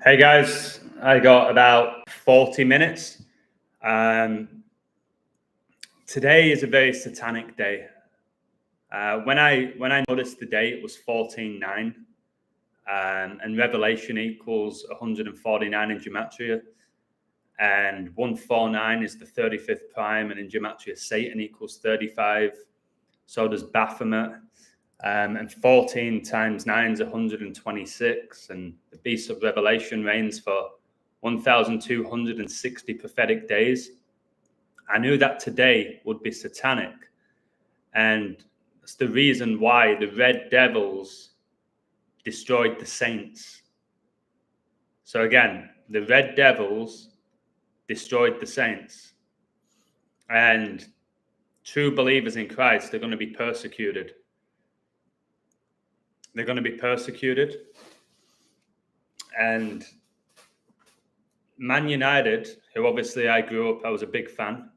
Hey guys, I got about 40 minutes. Today is a very satanic day. When I noticed the day, it was 14:9, and Revelation equals 149 in Gematria, and 149 is the 35th prime, and in Gematria, Satan equals 35. So does Baphomet. And 14 times 9 is 126, and the beast of Revelation reigns for 1,260 prophetic days. I knew that today would be satanic, and that's the reason why the red devils destroyed the saints. So again, the red devils destroyed the saints, and true believers in Christ are going to be persecuted. They're going to be persecuted. And Man United, who obviously I grew up, I was a big fan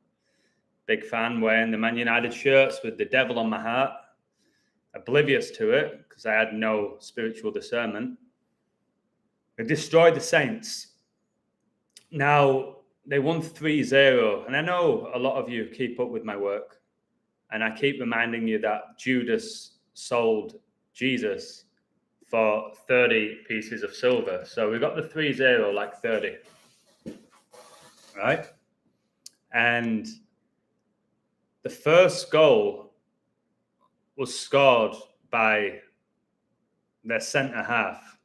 wearing the Man United shirts with the devil on my heart, oblivious to it because I had no spiritual discernment. They destroyed the Saints. Now, they won 3-0, and I know a lot of you keep up with my work, and I keep reminding you that Judas sold Jesus for 30 pieces of silver. So we got the 3-0 like 30, right? And the first goal was scored by their centre half,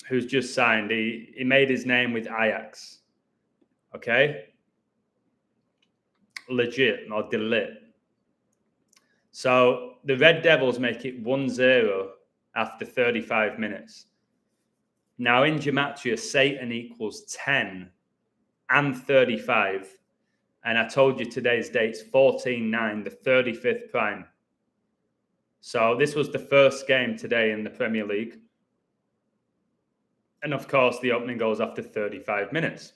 who's just signed. He made his name with Ajax, okay? Legit or delit. So the Red Devils make it 1-0 after 35 minutes. Now in Gematria, Satan equals 10 and 35. And I told you today's date's 14-9, the 35th prime. So this was the first game today in the Premier League. And of course, the opening goes after 35 minutes.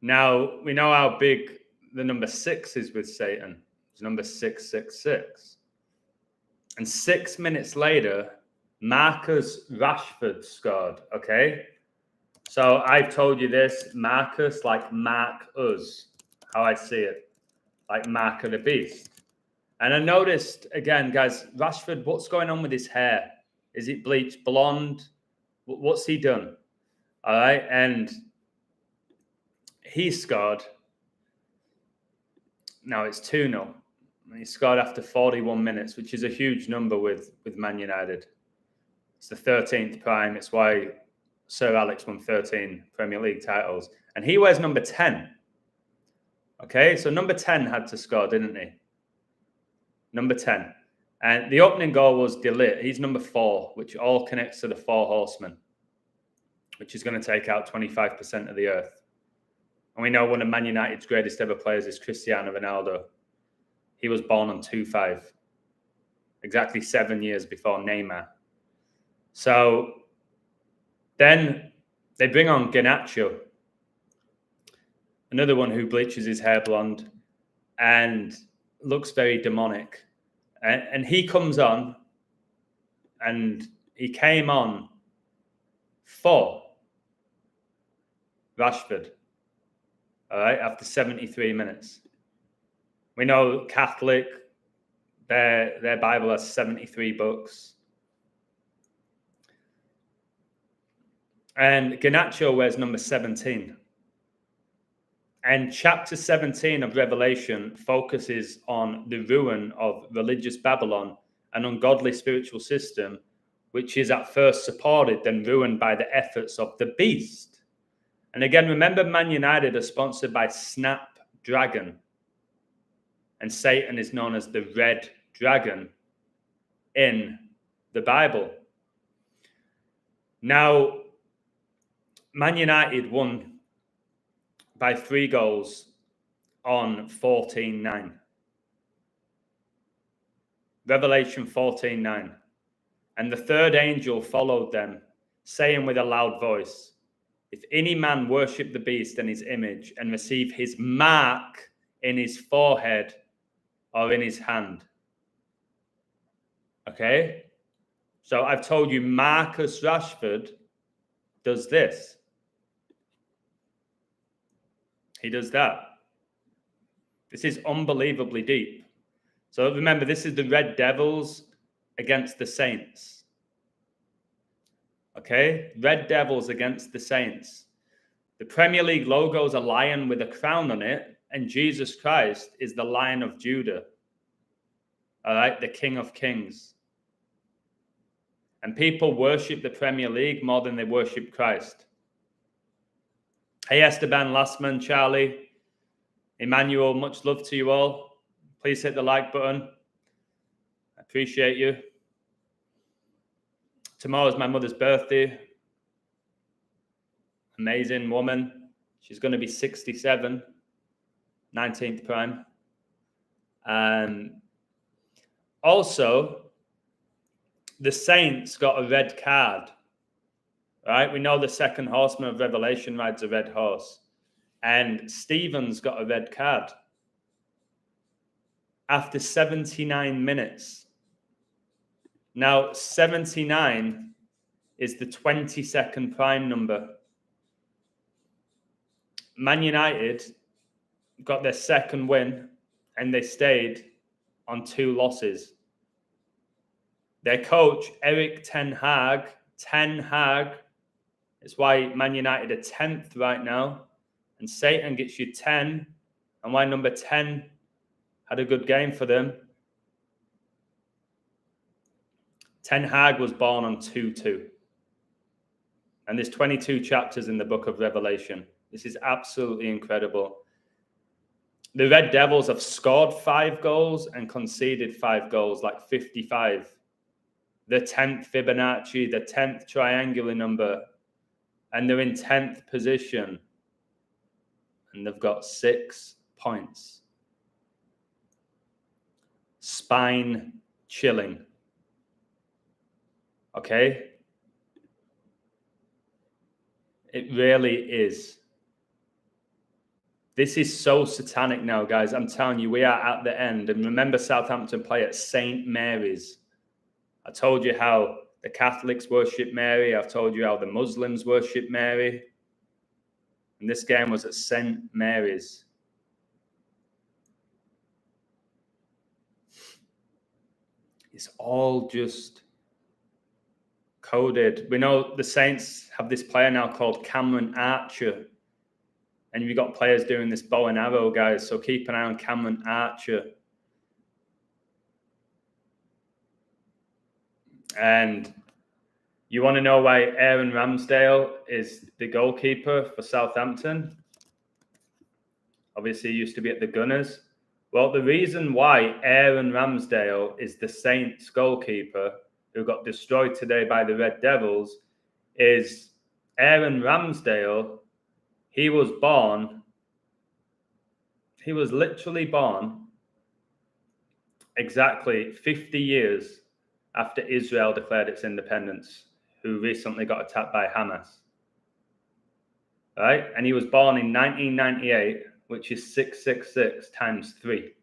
Now, we know how big the number 6 is with Satan. It's number 666. And 6 minutes later, Marcus Rashford scored, okay? So I've told you this, Marcus, like Mark us, how I see it, like Mark of the Beast. And I noticed, again, guys, Rashford, what's going on with his hair? Is it bleached blonde? What's he done? All right, and he scored. Now it's 2-0. He scored after 41 minutes, which is a huge number with Man United. It's the 13th prime. It's why Sir Alex won 13 Premier League titles. And he wears number 10. Okay, so number 10 had to score, didn't he? Number 10. And the opening goal was Delit. He's number 4, which all connects to the 4 horsemen, which is going to take out 25% of the earth. And we know one of Man United's greatest ever players is Cristiano Ronaldo. He was born on 2-5, exactly 7 years before Neymar. So then they bring on Garnacho, another one who bleaches his hair blonde and looks very demonic. And he comes on, and he came on for Rashford, all right, after 73 minutes. We know Catholic, their Bible has 73 books. And Garnacho wears number 17. And chapter 17 of Revelation focuses on the ruin of religious Babylon, an ungodly spiritual system, which is at first supported, then ruined by the efforts of the beast. And again, remember, Man United are sponsored by Snapdragon. And Satan is known as the Red Dragon in the Bible. Now, Man United won by 3 goals on 14-9. Revelation 14-9. And the third angel followed them, saying with a loud voice, if any man worship the beast and his image and receive his mark in his forehead or in his hand. Okay? So I've told you Marcus Rashford does this. He does that. This is unbelievably deep. So remember, this is the Red Devils against the Saints. Okay? Red Devils against the Saints. The Premier League logo is a lion with a crown on it, and Jesus Christ is the Lion of Judah. All right? The King of Kings. And people worship the Premier League more than they worship Christ. Hey, Esteban, Lastman, Charlie, Emmanuel, much love to you all. Please hit the like button. I appreciate you. Tomorrow's my mother's birthday. Amazing woman. She's going to be 67, 19th prime. Also, the Saints got a red card. Right? We know the second horseman of Revelation rides a red horse. And Stephen's got a red card. After 79 minutes. Now, 79 is the 22nd prime number. Man United got their second win and they stayed on 2 losses. Their coach, Eric Ten Hag, is why Man United are 10th right now. And Satan gets you 10. And why number 10 had a good game for them. Ten Hag was born on 2-2. And there's 22 chapters in the book of Revelation. This is absolutely incredible. The Red Devils have scored 5 goals and conceded 5 goals, like 55. The 10th Fibonacci, the 10th triangular number. And they're in 10th position. And they've got 6 points. Spine chilling. Okay? It really is. This is so satanic now, guys. I'm telling you, we are at the end. And remember, Southampton play at St. Mary's. I told you how the Catholics worship Mary. I've told you how the Muslims worship Mary. And this game was at St. Mary's. It's all just coded. We know the Saints have this player now called Cameron Archer. And you've got players doing this bow and arrow, guys. So keep an eye on Cameron Archer. And you want to know why Aaron Ramsdale is the goalkeeper for Southampton? Obviously, he used to be at the Gunners. Well, the reason why Aaron Ramsdale is the Saints goalkeeper who got destroyed today by the Red Devils is Aaron Ramsdale. He was literally born exactly 50 years after Israel declared its independence, who recently got attacked by Hamas. Right? And he was born in 1998, which is 666 times 3.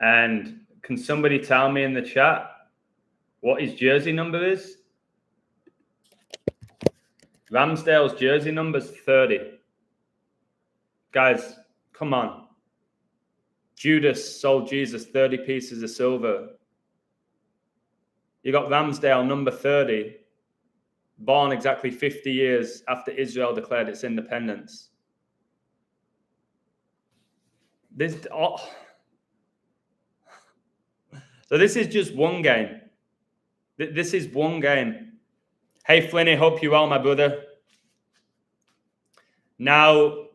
And can somebody tell me in the chat what his jersey number is? Ramsdale's jersey number is 30. Guys, come on. Judas sold Jesus 30 pieces of silver. You got Ramsdale, number 30, born exactly 50 years after Israel declared its independence. So this is just one game. This is one game. Hey, Flinny, hope you're well, my brother. Now,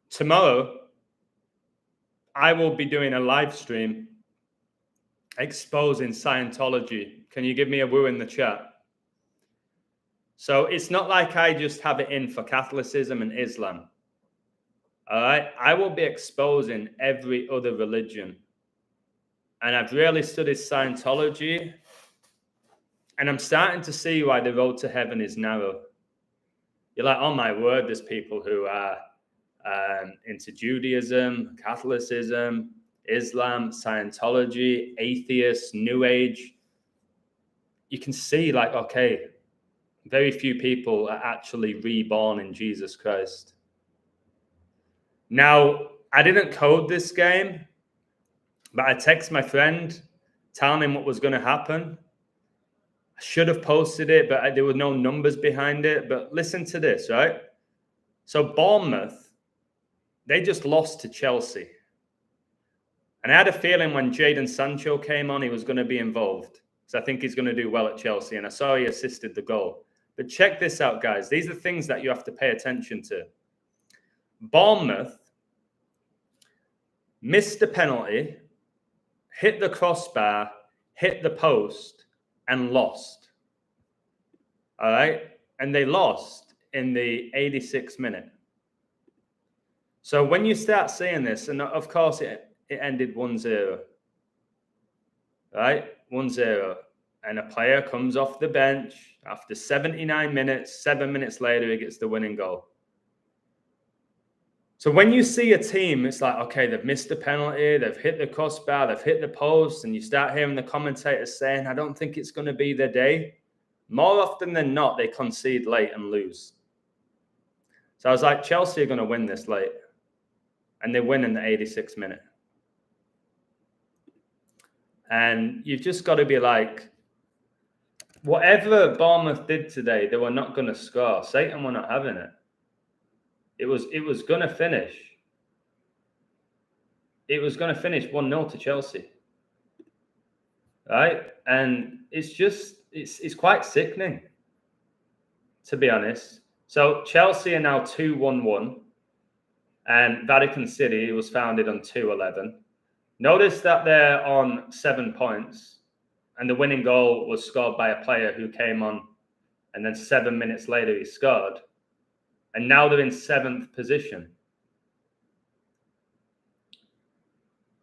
tomorrow, I will be doing a live stream exposing Scientology. Can you give me a woo in the chat? So it's not like I just have it in for Catholicism and Islam. All right? I will be exposing every other religion. And I've really studied Scientology. And I'm starting to see why the road to heaven is narrow. You're like, oh my word, there's people who are into Judaism, Catholicism, Islam, Scientology, atheists, New Age, you can see like, okay, very few people are actually reborn in Jesus Christ. Now, I didn't code this game, but I texted my friend telling him what was going to happen. I should have posted it, but there were no numbers behind it. But listen to this, right? So Bournemouth, they just lost to Chelsea. And I had a feeling when Jadon Sancho came on, he was going to be involved. So I think he's going to do well at Chelsea. And I saw he assisted the goal. But check this out, guys. These are things that you have to pay attention to. Bournemouth missed the penalty, hit the crossbar, hit the post, and lost. All right? And they lost in the 86th minute. So when you start seeing this, and of course it ended 1-0. Right? 1-0. And a player comes off the bench after 79 minutes. 7 minutes later, he gets the winning goal. So when you see a team, it's like, okay, they've missed a penalty, they've hit the crossbar, they've hit the post, and you start hearing the commentators saying, I don't think it's going to be their day. More often than not, they concede late and lose. So I was like, Chelsea are going to win this late. And they win in the 86th minute. And you've just got to be like, whatever Bournemouth did today, they were not going to score. Satan were not having it. It was going to finish. It was going to finish 1-0 to Chelsea. Right? And it's just, it's quite sickening, to be honest. So Chelsea are now 2-1-1. And Vatican City was founded on 2-11. Notice that they're on 7 points. And the winning goal was scored by a player who came on. And then 7 minutes later, he scored. And now they're in 7th position.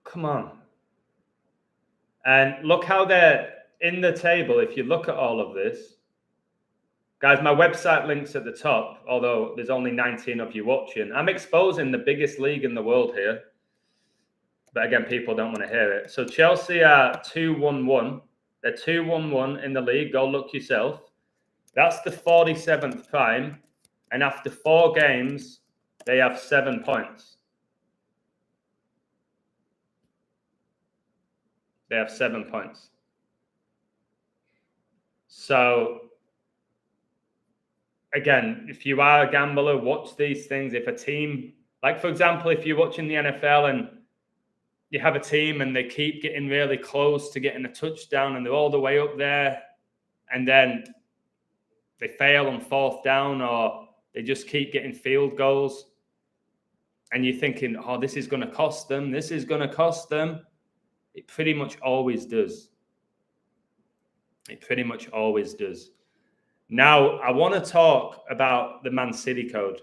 Come on. And look how they're in the table. If you look at all of this. Guys, my website link's at the top, although there's only 19 of you watching. I'm exposing the biggest league in the world here. But again, people don't want to hear it. So Chelsea are 2-1-1. They're 2-1-1 in the league. Go look yourself. That's the 47th prime. And after 4 games, they have 7 points. They have 7 points. So, again, if you are a gambler, watch these things. If a team, like for example, if you're watching the NFL and you have a team and they keep getting really close to getting a touchdown and they're all the way up there and then they fail on 4th down or they just keep getting field goals and you're thinking, oh, this is going to cost them. This is going to cost them. It pretty much always does. It pretty much always does. Now, I want to talk about the Man City code.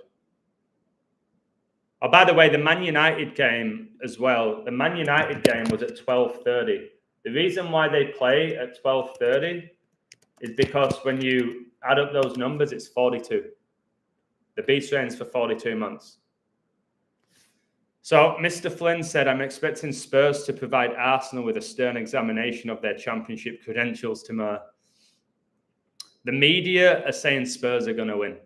Oh, by the way, the Man United game as well. The Man United game was at 12:30. The reason why they play at 12:30 is because when you add up those numbers, it's 42. The beast reigns for 42 months. So Mr. Flynn said, I'm expecting Spurs to provide Arsenal with a stern examination of their championship credentials tomorrow. The media are saying Spurs are going to win.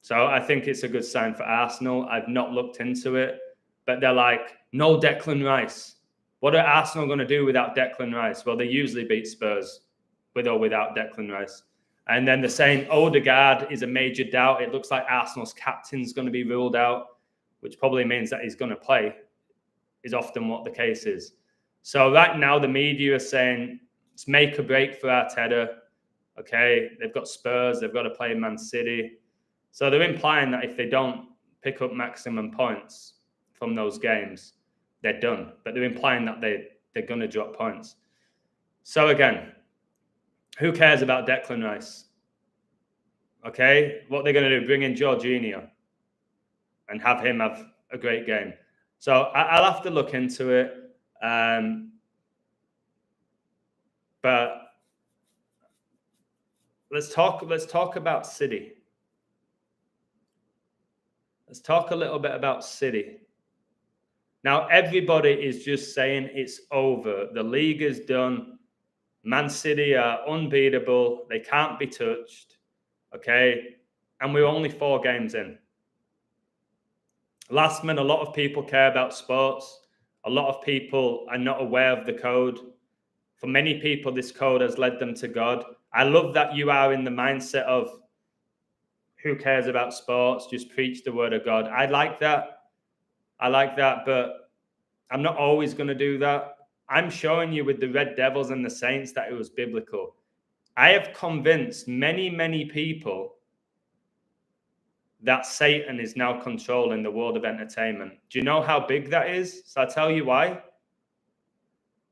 So I think it's a good sign for Arsenal. I've not looked into it, but they're like, no Declan Rice. What are Arsenal going to do without Declan Rice? Well, they usually beat Spurs with or without Declan Rice. And then they're saying Odegaard is a major doubt. It looks like Arsenal's captain's going to be ruled out, which probably means that he's going to play, is often what the case is. So right now, the media are saying it's make or break for Arteta. Okay, they've got Spurs, they've got to play Man City. So they're implying that if they don't pick up maximum points from those games, they're done. But they're implying that they're going to drop points. So again, who cares about Declan Rice? Okay, what they're going to do, bring in Jorginho and have him have a great game. So I'll have to look into it. But let's talk about City. Let's talk a little bit about City. Now, everybody is just saying it's over. The league is done. Man City are unbeatable. They can't be touched. Okay? And we're only 4 games in. Last minute, a lot of people care about sports. A lot of people are not aware of the code. For many people, this code has led them to God. I love that you are in the mindset of who cares about sports? Just preach the word of God. I like that. But I'm not always going to do that. I'm showing you with the Red Devils and the Saints that it was biblical. I have convinced many, many people that Satan is now controlling the world of entertainment. Do you know how big that is? So I'll tell you why.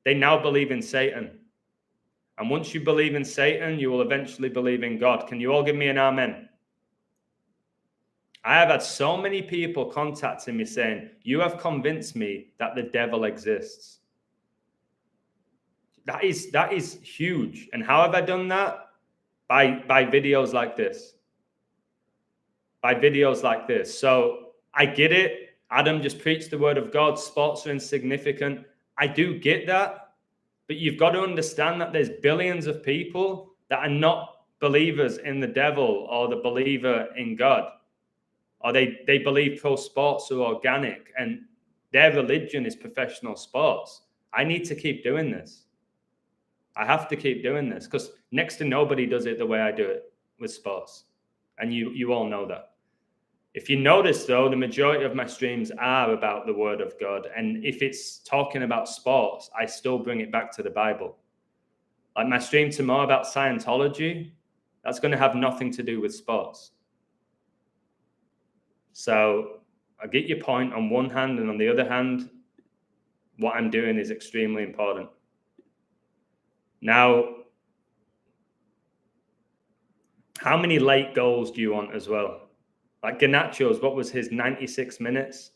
They now believe in Satan. And once you believe in Satan, you will eventually believe in God. Can you all give me an amen? I have had so many people contacting me saying, you have convinced me that the devil exists. That is huge. And how have I done that? By videos like this. By videos like this. So I get it. Adam just preached the word of God. Sports are insignificant. I do get that. But you've got to understand that there's billions of people that are not believers in the devil or the believer in God. Or they believe pro sports are organic and their religion is professional sports. I need to keep doing this. I have to keep doing this because next to nobody does it the way I do it with sports. And you all know that. If you notice, though, the majority of my streams are about the word of God. And if it's talking about sports, I still bring it back to the Bible. Like my stream tomorrow about Scientology, that's going to have nothing to do with sports. So I get your point on one hand, and on the other hand, what I'm doing is extremely important. Now, how many late goals do you want as well? Like Garnacho's, what was his 96 minutes?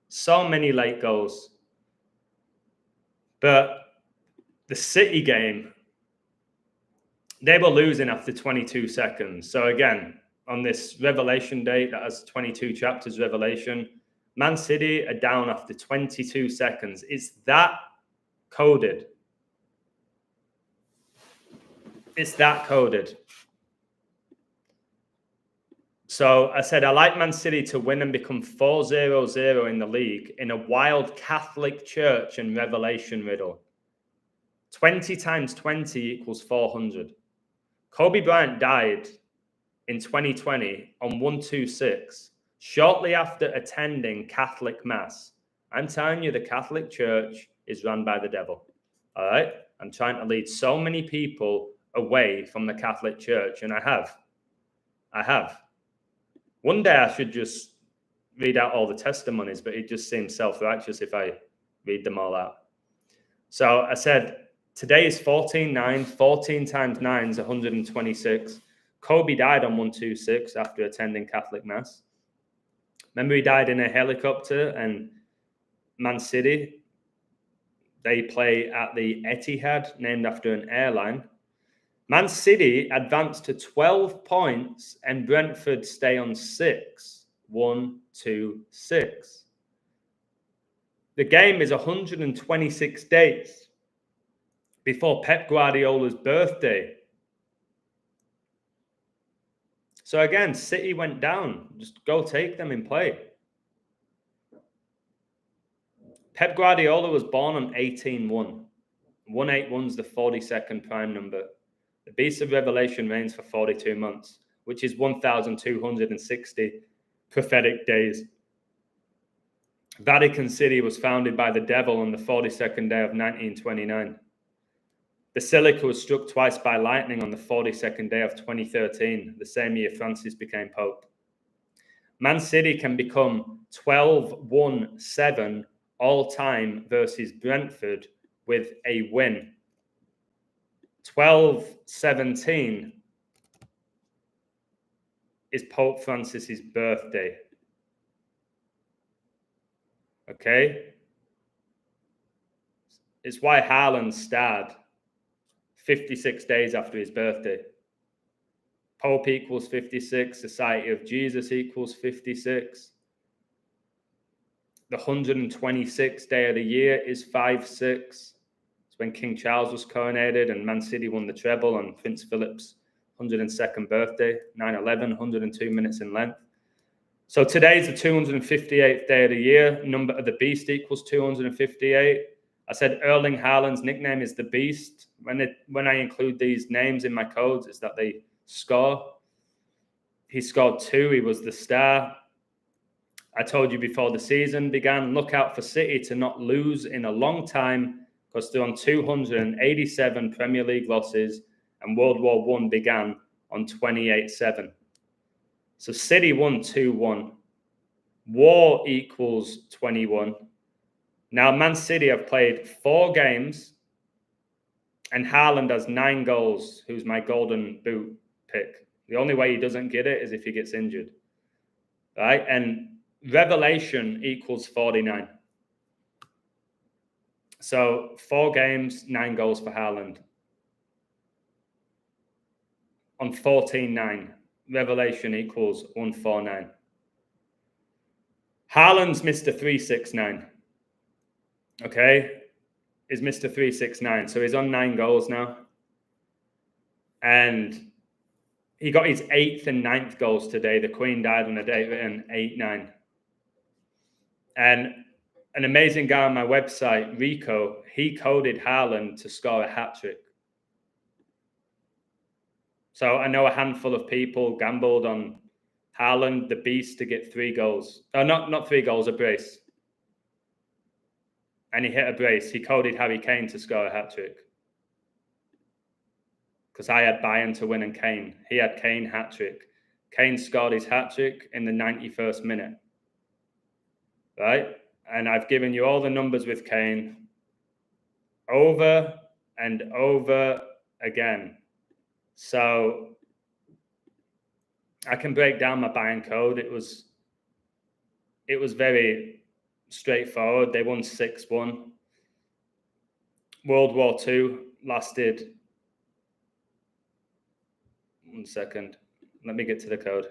So many late goals. But the City game, they were losing after 22 seconds. So again, on this Revelation date that has 22 chapters, Revelation, Man City are down after 22 seconds. It's that coded. It's that coded. So I said, I like Man City to win and become 4-0-0 in the league in a wild Catholic church and Revelation riddle. 20 times 20 equals 400. Kobe Bryant died in 2020 on 126, shortly after attending Catholic Mass. I'm telling you, the Catholic Church is run by the devil. All right? I'm trying to lead so many people away from the Catholic Church, and I have. One day I should just read out all the testimonies, but it just seems self-righteous if I read them all out. So I said, today is 14-9. 14 times 9 is 126. Kobe died on 126 after attending Catholic Mass. Remember, he died in a helicopter, and Man City, they play at the Etihad, named after an airline. Man City advanced to 12 points, and Brentford stay on 6. 1, 2, 6. The game is 126 days before Pep Guardiola's birthday. So again, City went down. Just go take them in play. Pep Guardiola was born on 18-1. 181 is the 42nd prime number. The Beast of Revelation reigns for 42 months, which is 1,260 prophetic days. Vatican City was founded by the devil on the 42nd day of 1929. Basilica was struck twice by lightning on the 42nd day of 2013, the same year Francis became Pope. Man City can become 12-1-7 all-time versus Brentford with a win. 12-17 is Pope Francis's birthday. Okay? It's why Haaland starred 56 days after his birthday. Pope equals 56. Society of Jesus equals 56. The 126th day of the year is 5/6. It's when King Charles was coronated and Man City won the treble on Prince Philip's 102nd birthday, 9/11, 102 minutes in length. So today's the 258th day of the year. Number of the beast equals 258. I said Erling Haaland's nickname is the Beast. When I include these names in my codes, it's that they score. He scored 2. He was the star. I told you before the season began, look out for City to not lose in a long time because they're on 287 Premier League losses and World War I began on 28-7. So City won 2-1. War equals 21. Now, Man City have played 4 games and Haaland has 9 goals, who's my golden boot pick. The only way he doesn't get it is if he gets injured. Right? And revelation equals 49. So 4 games, 9 goals for Haaland. On 14-9, revelation equals 149. Haaland's Mr. 369. Okay, is Mr. 369. So he's on 9 goals now. And he got his 8th and 9th goals today. The Queen died on a day written 8-9. And an amazing guy on my website, Rico, he coded Haaland to score a hat-trick. So I know a handful of people gambled on Haaland, the Beast, to get 3 goals. Oh, not 3 goals, a brace. And he hit a brace. He coded Harry Kane to score a hat-trick. Because I had Bayern to win and Kane. He had Kane hat-trick. Kane scored his hat-trick in the 91st minute. Right? And I've given you all the numbers with Kane over and over again. So I can break down my Bayern code. It was very straightforward. They won 6-1. World War II lasted... One second. Let me get to the code.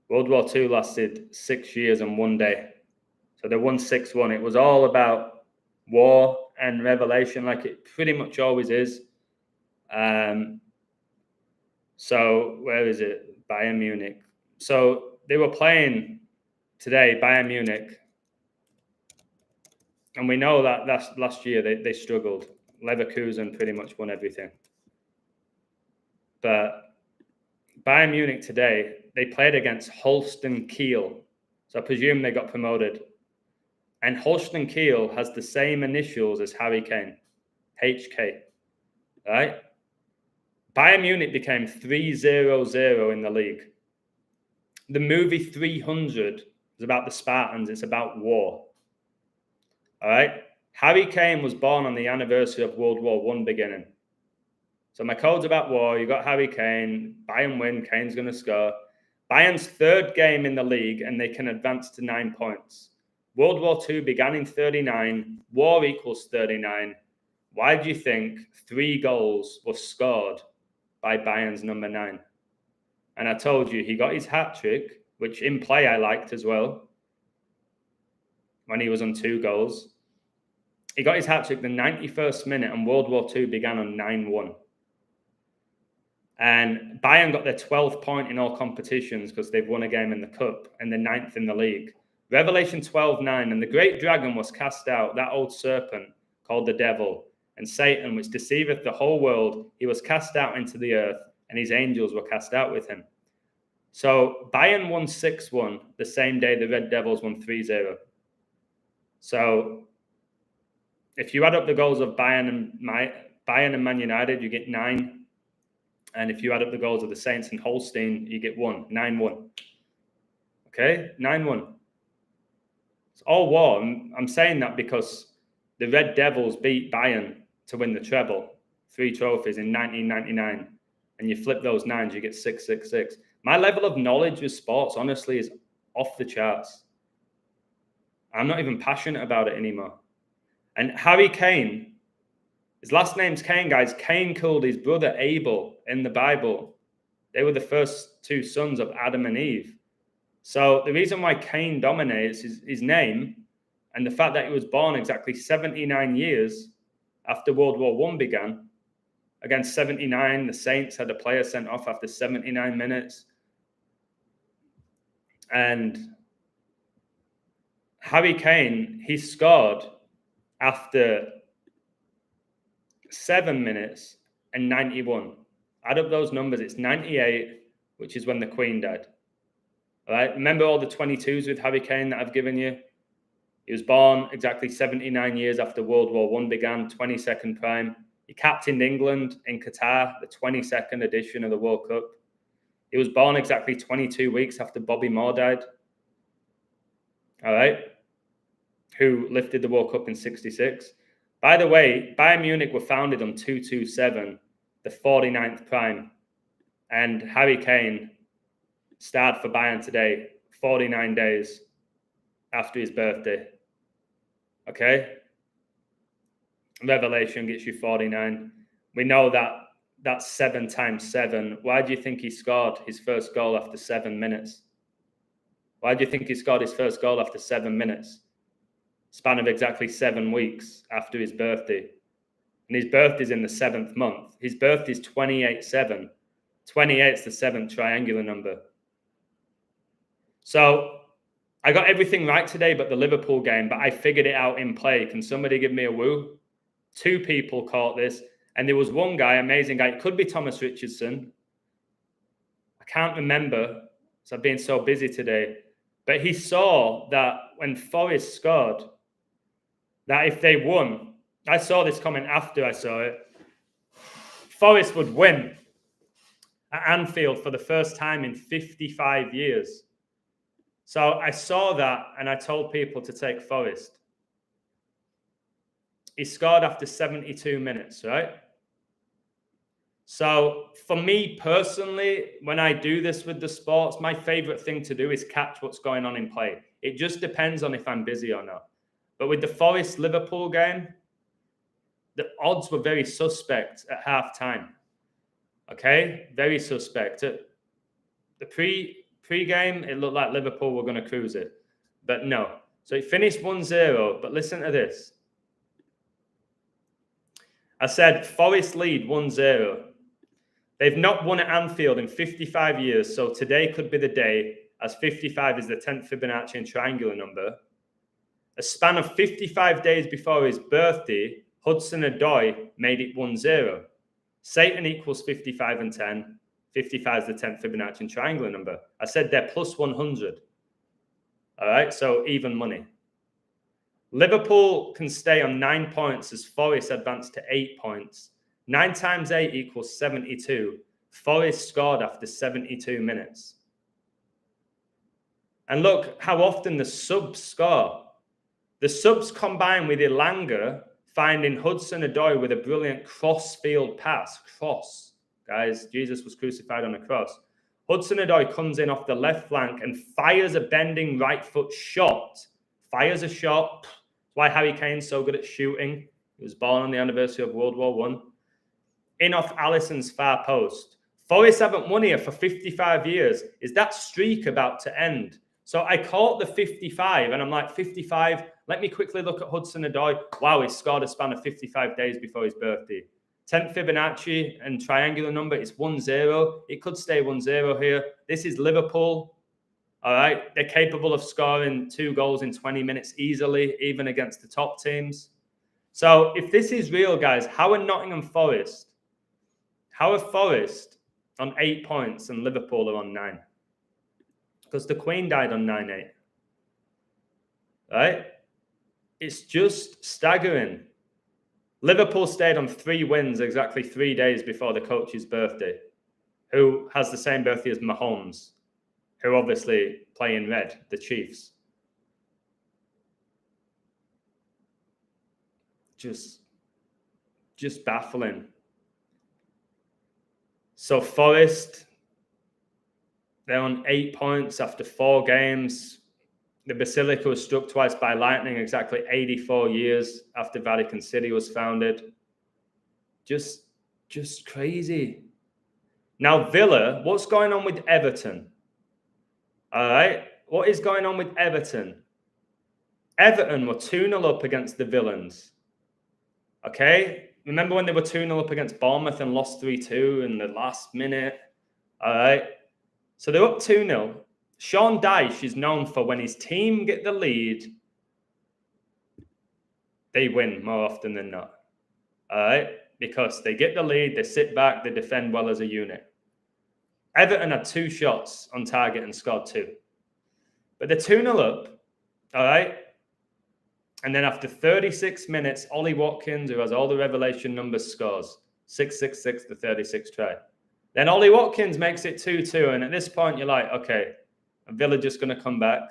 World War II lasted 6 years and 1 day. So they won 6-1. It was all about war and revelation, like it pretty much always is. So where is it? Bayern Munich. So they were playing today, Bayern Munich. And we know that last year they struggled. Leverkusen pretty much won everything. But Bayern Munich today, they played against Holstein Kiel. So I presume they got promoted. And Holstein Kiel has the same initials as Harry Kane, HK. Right? Bayern Munich became 3-0-0 in the league. The movie 300 is about the Spartans. It's about war. All right? Harry Kane was born on the anniversary of World War I beginning. So my code's about war. You got Harry Kane. Bayern win. Kane's going to score. Bayern's 3rd game in the league, and they can advance to 9 points. World War II began in 39. War equals 39. Why do you think 3 goals were scored by Bayern's number 9? And I told you, he got his hat-trick, which in play I liked as well, when he was on 2 goals. He got his hat-trick the 91st minute, and World War II began on 9-1. And Bayern got their 12th point in all competitions because they've won a game in the cup and the 9th in the league. Revelation 12:9, and the great dragon was cast out, that old serpent called the devil, and Satan, which deceiveth the whole world. He was cast out into the earth, and his angels were cast out with him. So Bayern won 6-1 the same day the Red Devils won 3-0. So if you add up the goals of Bayern and Man United, you get 9. And if you add up the goals of the Saints and Holstein, you get 1, 9-1. Okay, 9-1. It's all war. I'm saying that because the Red Devils beat Bayern to win the treble, 3 trophies in 1999. And you flip those 9s, you get 666. My level of knowledge with sports, honestly, is off the charts. I'm not even passionate about it anymore. And Harry Kane, his last name's Kane, guys. Kane killed his brother Abel in the Bible. They were the first 2 sons of Adam and Eve. So the reason why Kane dominates is his name and the fact that he was born exactly 79 years after World War I began. Against 79, the Saints had a player sent off after 79 minutes. And Harry Kane, he scored after 7 minutes and 91. Add up those numbers, it's 98, which is when the Queen died. All right, remember all the 22s with Harry Kane that I've given you? He was born exactly 79 years after World War I began, 22nd prime. He captained England in Qatar, the 22nd edition of the World Cup. He was born exactly 22 weeks after Bobby Moore died. All right, who lifted the World Cup in 66. By the way, Bayern Munich were founded on 227, the 49th prime. And Harry Kane started for Bayern today, 49 days after his birthday. Okay? Revelation gets you 49. We know that that's 7 times 7. Why do you think he scored his first goal after 7 minutes? Why do you think he scored his first goal after 7 minutes? Span of exactly 7 weeks after his birthday. And his birthday's in the 7th month. His birthday's 28/7. 28's the 7th triangular number. So I got everything right today but the Liverpool game, but I figured it out in play. Can somebody give me a woo? 2 people caught this. And there was one guy, amazing guy. It could be Thomas Richardson. I can't remember, so I've been so busy today. But he saw that when Forest scored, that if they won, I saw this comment after I saw it, Forest would win at Anfield for the first time in 55 years. So I saw that and I told people to take Forest. He scored after 72 minutes, right? So for me personally, when I do this with the sports, my favorite thing to do is catch what's going on in play. It just depends on if I'm busy or not. But with the Forest-Liverpool game, the odds were very suspect at halftime. Okay? Very suspect. At the pre-game, it looked like Liverpool were going to cruise it. But no. So it finished 1-0. But listen to this. I said Forest lead 1-0. They've not won at Anfield in 55 years, so today could be the day, as 55 is the 10th Fibonacci and triangular number. A span of 55 days before his birthday, Hudson-Odoi made it 1-0. Satan equals 55 and 10. 55 is the 10th Fibonacci and triangular number. I said they're plus 100. All right, so even money. Liverpool can stay on 9 points as Forest advanced to 8 points. 9 times 8 equals 72. Forest scored after 72 minutes. And look how often the subs score. The subs combine with Elanga, finding Hudson-Odoi with a brilliant cross-field pass. Cross. Guys, Jesus was crucified on a cross. Hudson-Odoi comes in off the left flank and fires a bending right foot shot. Fires a shot. That's why Harry Kane's so good at shooting. He was born on the anniversary of World War I. In off Alisson's far post. Forest haven't won here for 55 years. Is that streak about to end? So I caught the 55 and I'm like, 55? Let me quickly look at Hudson-Odoi. Wow, he scored a span of 55 days before his birthday. 10th Fibonacci and triangular number is 1-0. It could stay 1-0 here. This is Liverpool. All right. They're capable of scoring 2 goals in 20 minutes easily, even against the top teams. So if this is real, guys, how are Nottingham Forest? How are Forest on 8 points and Liverpool are on 9? Because the Queen died on 9-8. Right? It's just staggering. Liverpool stayed on 3 wins exactly 3 days before the coach's birthday, who has the same birthday as Mahomes, who obviously play in red, the Chiefs. Just baffling. So Forest, they're on 8 points after 4 games. The Basilica was struck twice by lightning exactly 84 years after Vatican City was founded. Just crazy. Now, Villa, what's going on with Everton? All right. What is going on with Everton? Everton were 2-0 up against the Villains. Okay? Remember when they were 2-0 up against Bournemouth and lost 3-2 in the last minute? All right? So they're up 2-0. Sean Dyche is known for when his team get the lead, they win more often than not. All right? Because they get the lead, they sit back, they defend well as a unit. Everton had 2 shots on target and scored 2. But they're 2-0 up, all right? And then after 36 minutes, Ollie Watkins, who has all the revelation numbers, scores 666, the 36th try. Then Ollie Watkins makes it 2-2. And at this point, you're like, okay, Villa just going to come back.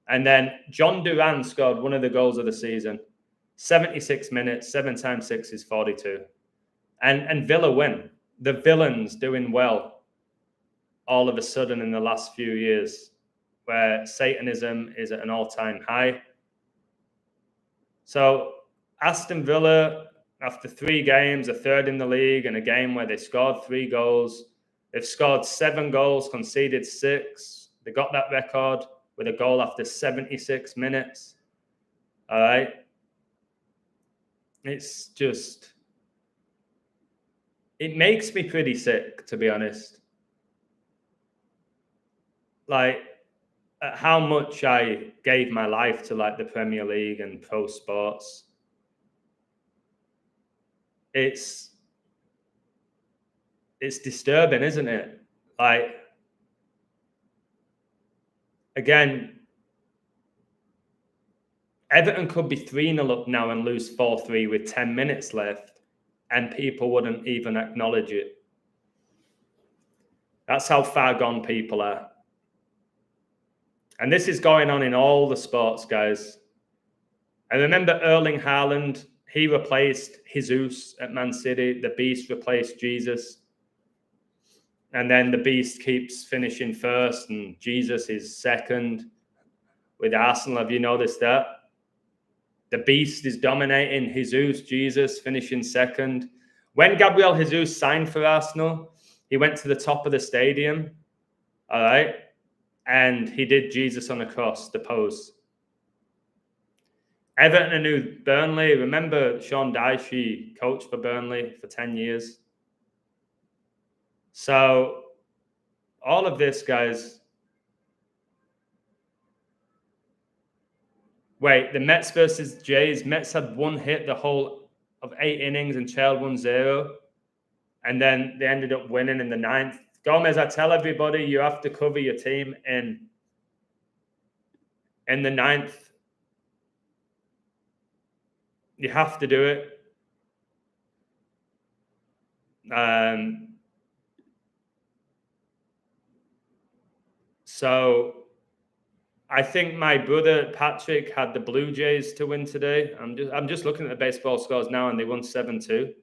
And then John Duran scored one of the goals of the season. 76 minutes, 7 times 6 is 42. And Villa win. The Villains doing well all of a sudden in the last few years, where Satanism is at an all-time high. So Aston Villa, after 3 games, are third in the league, and a game where they scored 3 goals. They've scored 7 goals, conceded 6. They got that record with a goal after 76 minutes. All right. It's just, it makes me pretty sick, to be honest. Like, how much I gave my life to like the Premier League and pro sports. It's disturbing, isn't it? Like, again, Everton could be 3-0 up now and lose 4-3 with 10 minutes left, and people wouldn't even acknowledge it. That's how far gone people are. And this is going on in all the sports, guys. I remember Erling Haaland, he replaced Jesus at Man City. The Beast replaced Jesus. And then the Beast keeps finishing first and Jesus is second with Arsenal. Have you noticed that? The Beast is dominating. Jesus finishing second. When Gabriel Jesus signed for Arsenal, he went to the top of the stadium. All right. And he did Jesus on a cross, the pose. Everton and new Burnley. Remember Sean Dyche, he coached for Burnley for 10 years. So all of this, guys. Wait, the Mets versus Jays. Mets had 1 hit the whole of 8 innings and trailed 1-0. And then they ended up winning in the 9th. Gomez, I tell everybody, you have to cover your team in the 9th. You have to do it. So I think my brother Patrick had the Blue Jays to win today. I'm just looking at the baseball scores now, and they won 7-2.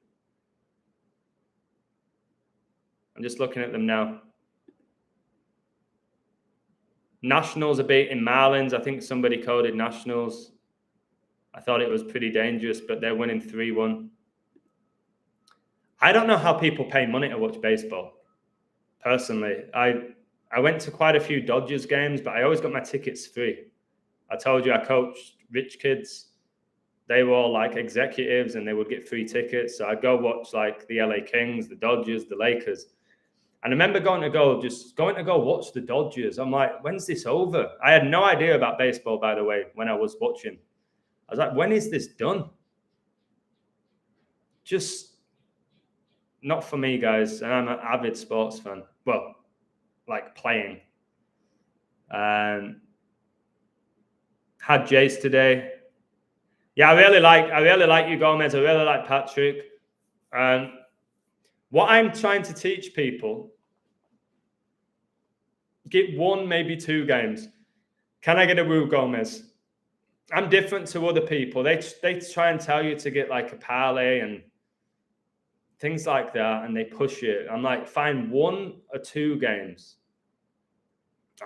I'm just looking at them now. Nationals are beating Marlins. I think somebody coded Nationals. I thought it was pretty dangerous, but they're winning 3-1. I don't know how people pay money to watch baseball. Personally, I went to quite a few Dodgers games, but I always got my tickets free. I told you I coached rich kids. They were all like executives and they would get free tickets. So I'd go watch like the LA Kings, the Dodgers, the Lakers. And I remember going to go watch the Dodgers. I'm like, when's this over? I had no idea about baseball, by the way, when I was watching. I was like, when is this done? Just not for me, guys. And I'm an avid sports fan. Well, like playing. Had Jace today. Yeah, I really like you, Gomez. I really like Patrick. What I'm trying to teach people, get 1, maybe 2 games. Can I get a Woo Gomez? I'm different to other people. They try and tell you to get like a parlay and things like that, and they push it. I'm like, find 1 or 2 games.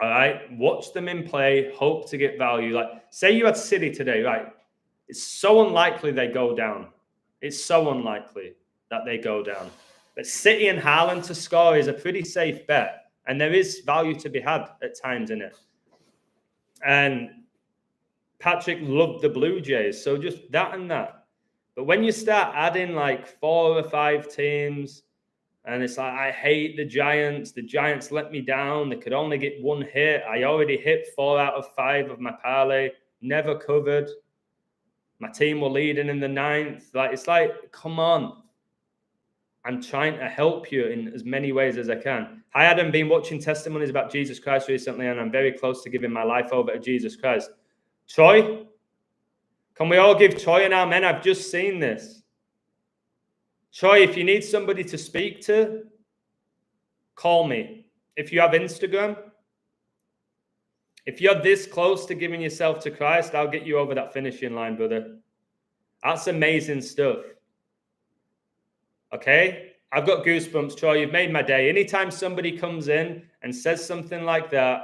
All right, watch them in play, hope to get value. Like, say you had City today, right? It's so unlikely they go down. It's so unlikely that they go down. But City and Haaland to score is a pretty safe bet. And there is value to be had at times in it. And Patrick loved the Blue Jays. So just that and that. But when you start adding like 4 or 5 teams, and it's like, I hate the Giants. The Giants let me down. They could only get 1 hit. I already hit 4 out of 5 of my parlay. Never covered. My team were leading in the 9th. Like, it's like, come on. I'm trying to help you in as many ways as I can. Hi, Adam. Been watching testimonies about Jesus Christ recently, and I'm very close to giving my life over to Jesus Christ. Troy? Can we all give Troy an amen? I've just seen this. Troy, if you need somebody to speak to, call me. If you have Instagram, if you're this close to giving yourself to Christ, I'll get you over that finishing line, brother. That's amazing stuff. Okay? I've got goosebumps, Troy. You've made my day. Anytime somebody comes in and says something like that,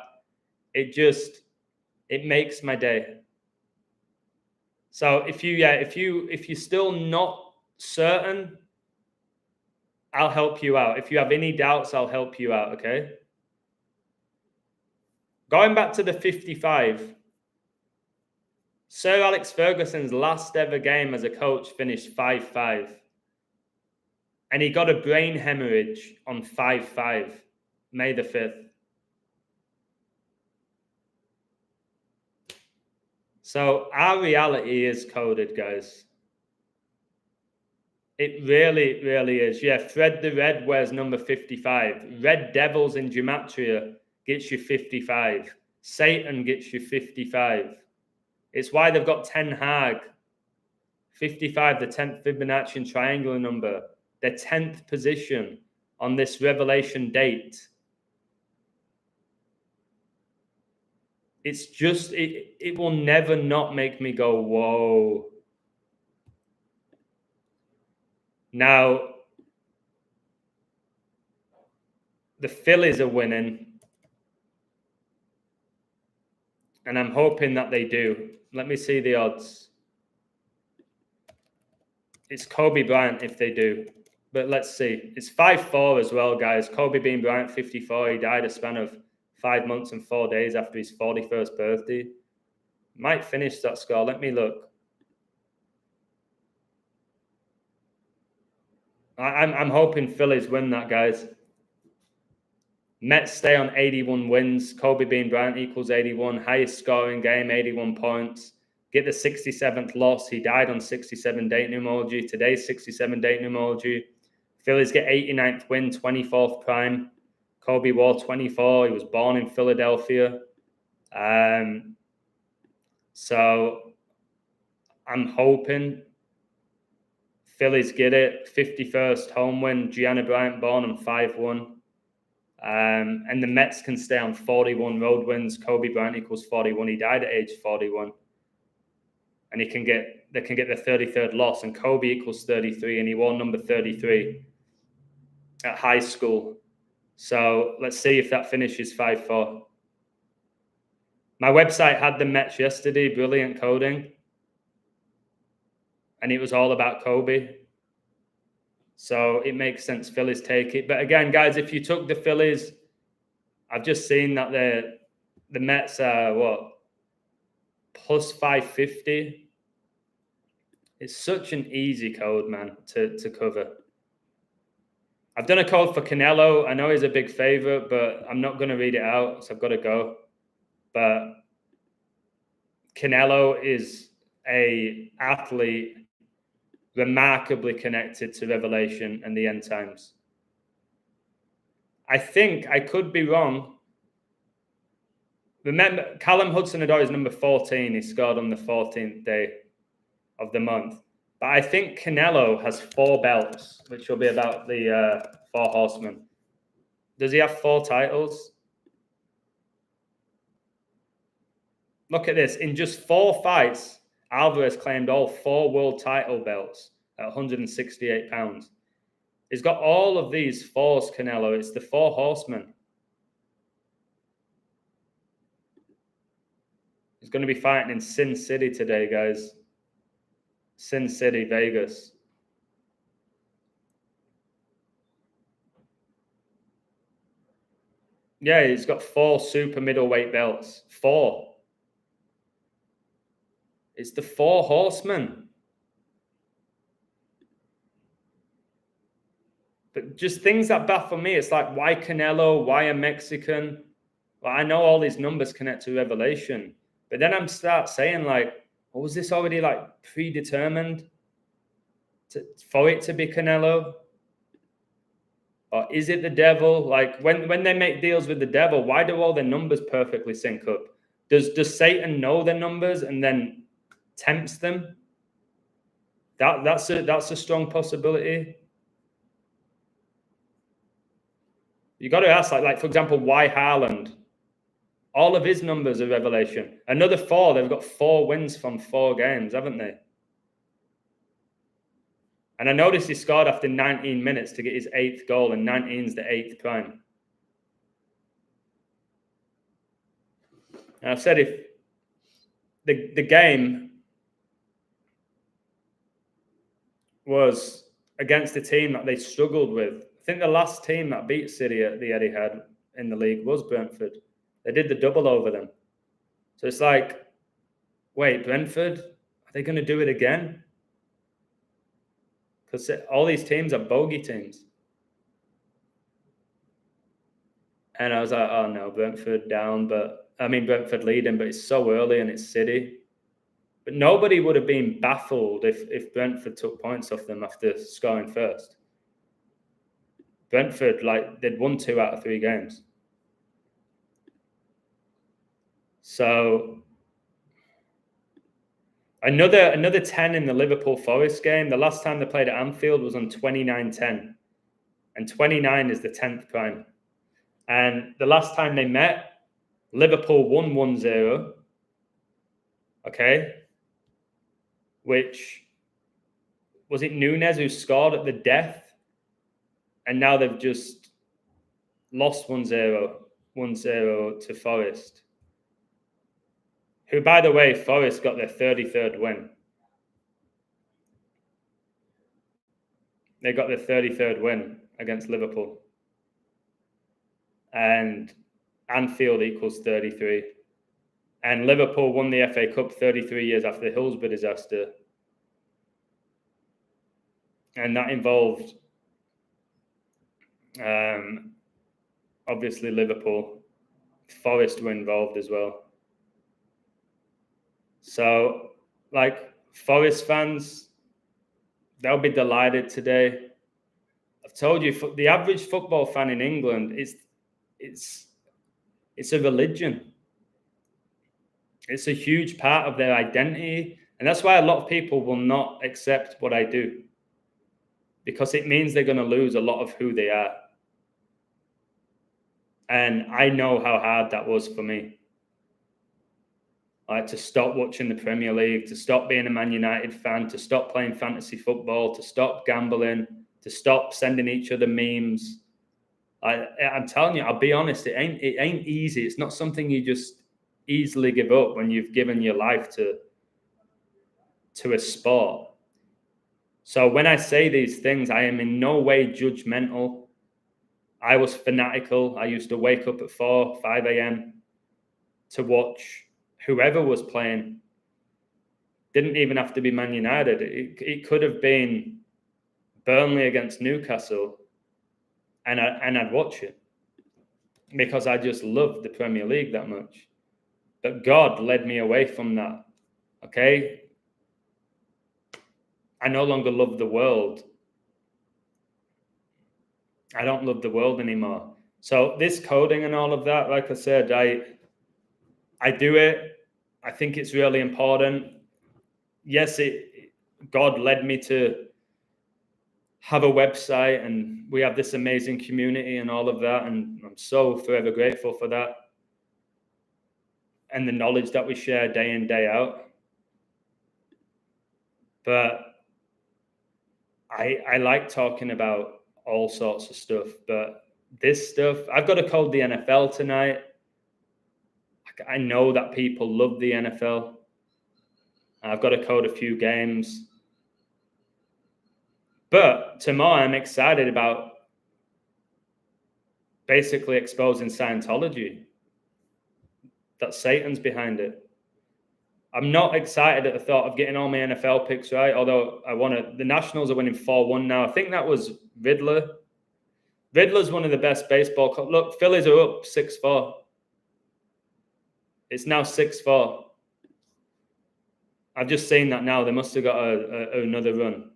it makes my day. So if you're still not certain, I'll help you out. If you have any doubts, I'll help you out, okay? Going back to the 55, Sir Alex Ferguson's last ever game as a coach finished 5-5. And he got a brain hemorrhage on 5-5, May the 5th. So our reality is coded, guys. It really, really is. Yeah, Fred the Red wears number 55. Red Devils in Gematria gets you 55. Satan gets you 55. It's why they've got Ten Hag. 55, the 10th Fibonacci triangular number. Their 10th position on this revelation date. It's just, it will never not make me go, whoa. Now, the Phillies are winning. And I'm hoping that they do. Let me see the odds. It's Kobe Bryant if they do. But let's see. It's 5-4 as well, guys. Kobe Bean Bryant, 54. He died a span of 5 months and 4 days after his 41st birthday. Might finish that score. Let me look. I'm hoping Phillies win that, guys. Mets stay on 81 wins. Kobe Bean Bryant equals 81. Highest scoring game, 81 points. Get the 67th loss. He died on 67 date numerology. Today's 67 date numerology. Phillies get 89th win, 24th prime. Kobe wore 24. He was born in Philadelphia. So I'm hoping Phillies get it. 51st home win. Gianna Bryant born on 5-1. And the Mets can stay on 41 road wins. Kobe Bryant equals 41. He died at age 41. And they can get the 33rd loss. And Kobe equals 33. And he wore number 33 at high school. So let's see if that finishes 5-4. My website had the Mets yesterday. Brilliant coding. And it was all about Kobe. So it makes sense Phillies take it. But again, guys, if you took the Phillies, I've just seen that the Mets are, plus 550. It's such an easy code, man, to cover. I've done a code for Canelo. I know he's a big favorite, but I'm not going to read it out, so I've got to go. But Canelo is an athlete remarkably connected to Revelation and the end times. I think, I could be wrong. Remember, Callum Hudson-Odoi is number 14. He scored on the 14th day of the month. But I think Canelo has 4 belts, which will be about the 4 horsemen. Does he have 4 titles? Look at this. In just 4 fights, Alvarez claimed all 4 world title belts at 168 pounds. He's got all of these fours, Canelo. It's the 4 horsemen. He's going to be fighting in Sin City today, guys. Sin City, Vegas. Yeah, he's got 4 super middleweight belts. 4. It's the four horsemen. But just things that baffle me, it's like, why Canelo? Why a Mexican? Well, I know all these numbers connect to Revelation, but then I'm start saying like, oh, was this already like predetermined for it to be Canelo? Or is it the devil? Like when they make deals with the devil, why do all their numbers perfectly sync up? Does Satan know their numbers and then tempts them? That's a strong possibility. You got to ask, like for example, why Haaland? All of his numbers are Revelation. Another 4. They've got 4 wins from 4 games, haven't they? And I noticed he scored after 19 minutes to get his 8th goal, and 19's the 8th prime. And I've said if the game was against a team that they struggled with, I think the last team that beat City at the Etihad in the league was Brentford. They did the double over them. So it's like, wait, Brentford, are they going to do it again? Because all these teams are bogey teams. And I was like, oh no, Brentford down, but I mean, Brentford leading, but it's so early and it's City. But nobody would have been baffled if Brentford took points off them after scoring first. Brentford, like, they'd won 2 out of 3 games. So another 10 in the Liverpool Forest game. The last time they played at Anfield was on 29-10. And 29 is the 10th prime. And the last time they met, Liverpool won 1-0. Okay. Which, was it Nunes who scored at the death? And now they've just lost 1-0 to Forest. Who, by the way, Forest got their 33rd win. They got their 33rd win against Liverpool. And Anfield equals 33. And Liverpool won the FA Cup 33 years after the Hillsborough disaster. And that involved, obviously, Liverpool. Forest were involved as well. So, like, Forest fans, they'll be delighted today. I've told you, the average football fan in England, it's a religion. It's a huge part of their identity. And that's why a lot of people will not accept what I do, because it means they're going to lose a lot of who they are. And I know how hard that was for me. Like, to stop watching the Premier League, to stop being a Man United fan, to stop playing fantasy football, to stop gambling, to stop sending each other memes. I'm telling you, I'll be honest, it ain't easy. It's not something you just easily give up when you've given your life to a sport. So when I say these things, I am in no way judgmental. I was fanatical. I used to wake up at 4, 5 a.m. to watch whoever was playing. Didn't even have to be Man United. It could have been Burnley against Newcastle, and I'd watch it because I just loved the Premier League that much. But God led me away from that. Okay? I no longer love the world. I don't love the world anymore. So this coding and all of that, like I said, I do it. I think it's really important. Yes, God led me to have a website, and we have this amazing community and all of that, and I'm so forever grateful for that. And the knowledge that we share day in, day out. But I like talking about all sorts of stuff, but this stuff, I've got to code the NFL tonight. I know that people love the NFL. I've got to code a few games. But tomorrow I'm excited about basically exposing Scientology. That Satan's behind it. I'm not excited at the thought of getting all my NFL picks right, although I want to. The Nationals are winning 4-1 now. I think that was Riddler. Riddler's one of the best baseball. Look, Phillies are up 6-4. It's now 6-4. I've just seen that now. They must have got another run.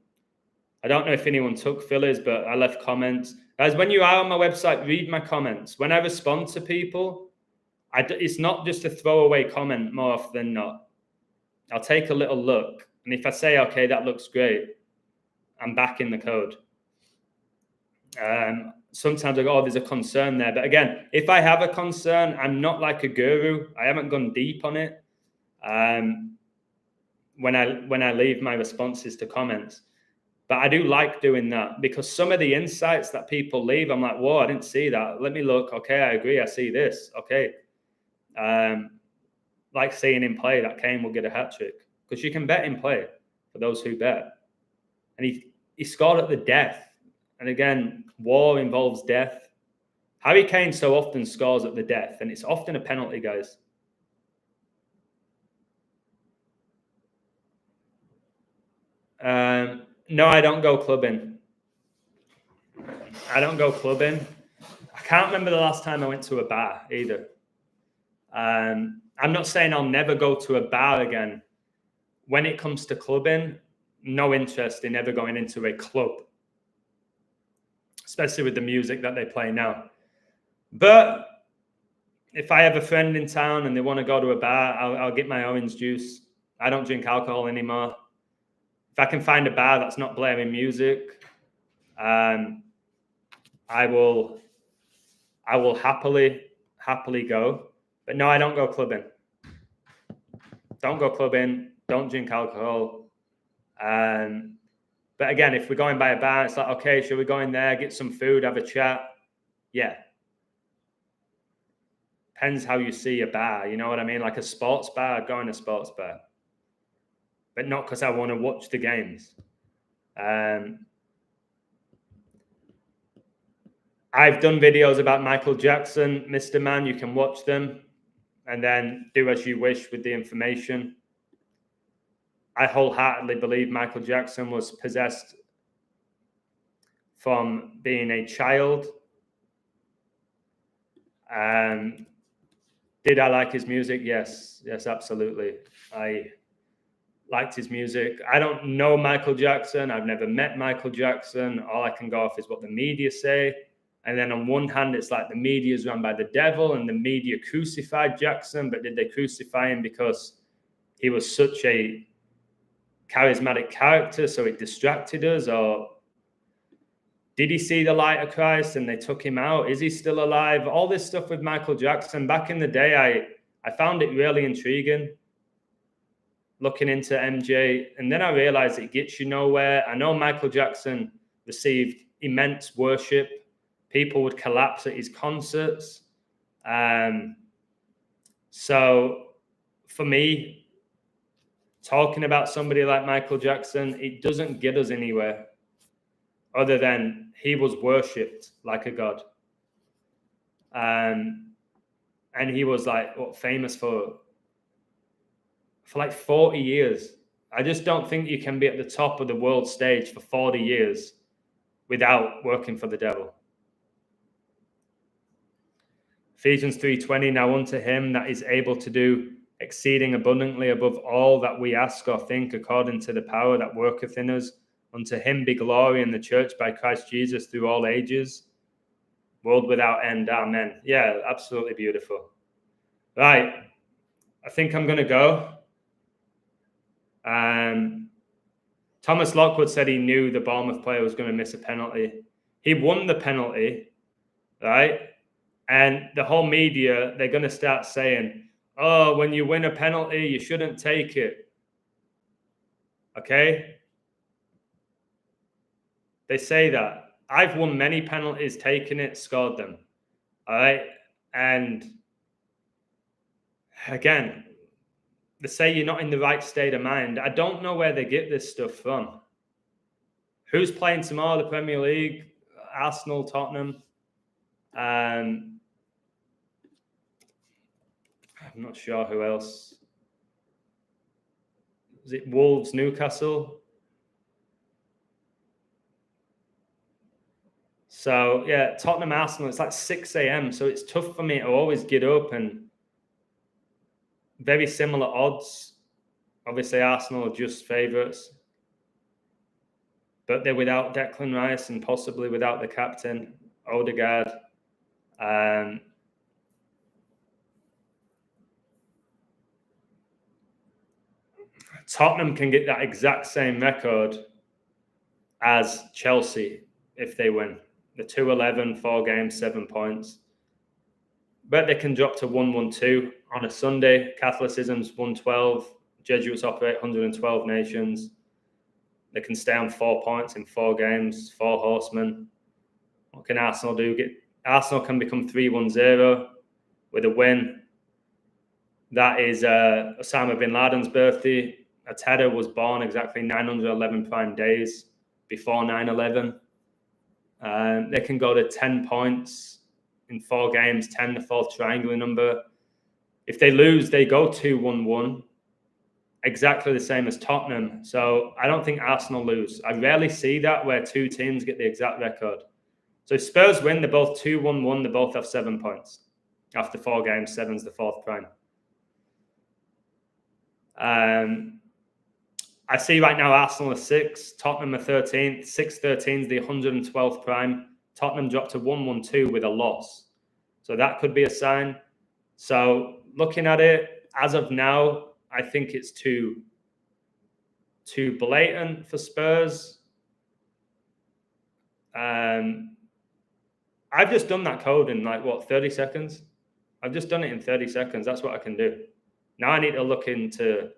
I don't know if anyone took Phillies, but I left comments. Guys, when you are on my website, read my comments. When I respond to people, it's not just a throwaway comment more often than not. I'll take a little look. And if I say, okay, that looks great, I'm back in the code. Sometimes I go, oh, there's a concern there. But again, if I have a concern, I'm not like a guru. I haven't gone deep on it. When I leave my responses to comments. But I do like doing that because some of the insights that people leave, I'm like, whoa, I didn't see that. Let me look. Okay, I agree. I see this. Okay. Like seeing him play that Kane will get a hat trick because you can bet him play for those who bet. And he scored at the death. And again, war involves death. Harry Kane so often scores at the death, and it's often a penalty, guys. No, I don't go clubbing. I don't go clubbing. I can't remember the last time I went to a bar either. I'm not saying I'll never go to a bar again. When it comes to clubbing, no interest in ever going into a club, especially with the music that they play now. But if I have a friend in town and they want to go to a bar, I'll get my orange juice. I don't drink alcohol anymore. If I can find a bar that's not blaring music, I will happily go. But no, I don't go clubbing. Don't go clubbing. Don't drink alcohol. But again, if we're going by a bar, it's like, okay, should we go in there, get some food, have a chat? Yeah. Depends how you see a bar. You know what I mean? Like a sports bar, I'd go in a sports bar. But not because I want to watch the games. I've done videos about Michael Jackson, Mr. Man. You can watch them and then do as you wish with the information. I wholeheartedly believe Michael Jackson was possessed from being a child. Did I like his music? Yes, absolutely. I liked his music. I don't know Michael Jackson. I've never met Michael Jackson. All I can go off is what the media say. And then on one hand, it's like the media is run by the devil and the media crucified Jackson. But did they crucify him because he was such a charismatic character, so it distracted us? Or did he see the light of Christ and they took him out? Is he still alive? All this stuff with Michael Jackson. Back in the day, I found it really intriguing looking into MJ. And then I realized it gets you nowhere. I know Michael Jackson received immense worship. People would collapse at his concerts. So for me, talking about somebody like Michael Jackson, it doesn't get us anywhere other than he was worshipped like a god. And he was like famous for like 40 years. I just don't think you can be at the top of the world stage for 40 years without working for the devil. Ephesians 3:20, now unto him that is able to do exceeding abundantly above all that we ask or think, according to the power that worketh in us. Unto him be glory in the church by Christ Jesus through all ages, world without end. Amen. Yeah, absolutely beautiful. Right. I think I'm going to go. Thomas Lockwood said he knew the Bournemouth player was going to miss a penalty. He won the penalty, right? And the whole media, they're going to start saying, oh, when you win a penalty, you shouldn't take it. Okay? They say that. I've won many penalties, taken it, scored them. All right? And again, they say you're not in the right state of mind. I don't know where they get this stuff from. Who's playing tomorrow? The Premier League, Arsenal, Tottenham. I'm not sure who else. is it Wolves, Newcastle? So, yeah, Tottenham, Arsenal, it's like 6 a.m. So it's tough for me to always get up, and very similar odds. Obviously, Arsenal are just favourites. But they're without Declan Rice and possibly without the captain, Odegaard. Tottenham can get that exact same record as Chelsea if they win. The 2-11, 4 games, 7 points. But they can drop to 1-1-2 on a Sunday. Catholicism's 112. Jesuits operate 112 nations. They can stay on 4 points in 4 games, 4 horsemen. What can Arsenal do? Arsenal can become 3-1-0 with a win. That is Osama bin Laden's birthday. Ateta was born exactly 911 prime days before 9/11. They can go to 10 points in 4 games, 10, the fourth triangular number. If they lose, they go 2-1-1, exactly the same as Tottenham. So I don't think Arsenal lose. I rarely see that where 2 teams get the exact record. So if Spurs win, they're both 2-1-1. They both have 7 points. After 4 games, 7's the fourth prime. I see right now Arsenal are 6, Tottenham are 13th. 6-13 is the 112th prime. Tottenham dropped to 1-1-2 with a loss. So that could be a sign. So looking at it, as of now, I think it's too blatant for Spurs. I've just done that code in 30 seconds? I've just done it in 30 seconds. That's what I can do. Now I need to look into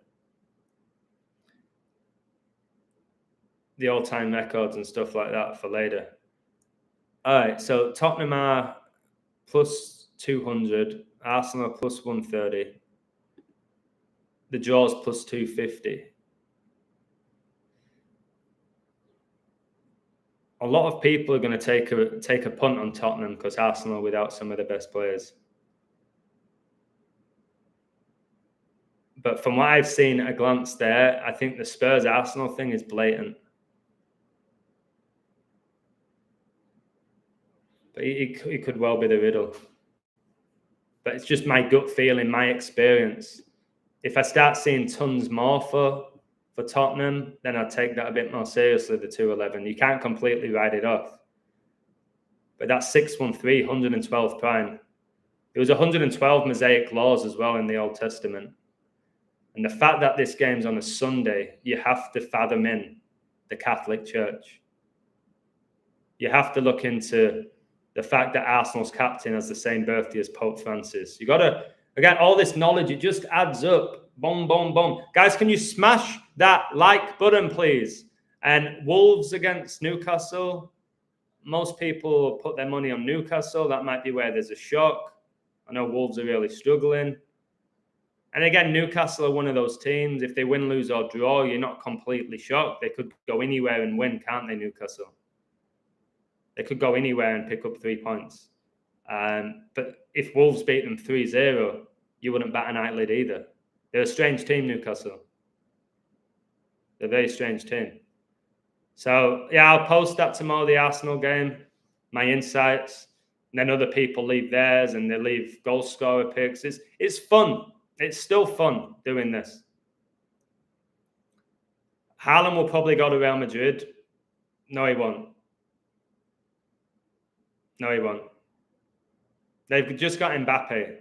the all-time records and stuff like that for later. All right, so Tottenham are plus 200, Arsenal plus 130, the draws plus 250. A lot of people are going to take a punt on Tottenham because Arsenal are without some of the best players. But from what I've seen at a glance there, I think the Spurs-Arsenal thing is blatant. But it could well be the riddle. But it's just my gut feeling, my experience. If I start seeing tons more for Tottenham, then I'd take that a bit more seriously, the 2-11. You can't completely write it off. But that's 6-1-3, 112 prime. There was 112 Mosaic laws as well in the Old Testament. And the fact that this game's on a Sunday, you have to fathom in the Catholic Church. You have to look into the fact that Arsenal's captain has the same birthday as Pope Francis. You got to, again, all this knowledge, it just adds up. Boom, boom, boom. Guys, can you smash that like button, please? And Wolves against Newcastle. Most people put their money on Newcastle. That might be where there's a shock. I know Wolves are really struggling. And again, Newcastle are one of those teams. If they win, lose, or draw, you're not completely shocked. They could go anywhere and win, can't they, Newcastle? They could go anywhere and pick up 3 points. But if Wolves beat them 3-0, you wouldn't bat an eyelid either. They're a strange team, Newcastle. They're a very strange team. So, yeah, I'll post that tomorrow, the Arsenal game, my insights. And then other people leave theirs and they leave goal scorer picks. It's fun. It's still fun doing this. Haaland will probably go to Real Madrid. No, he won't. No, he won't. They've just got Mbappe.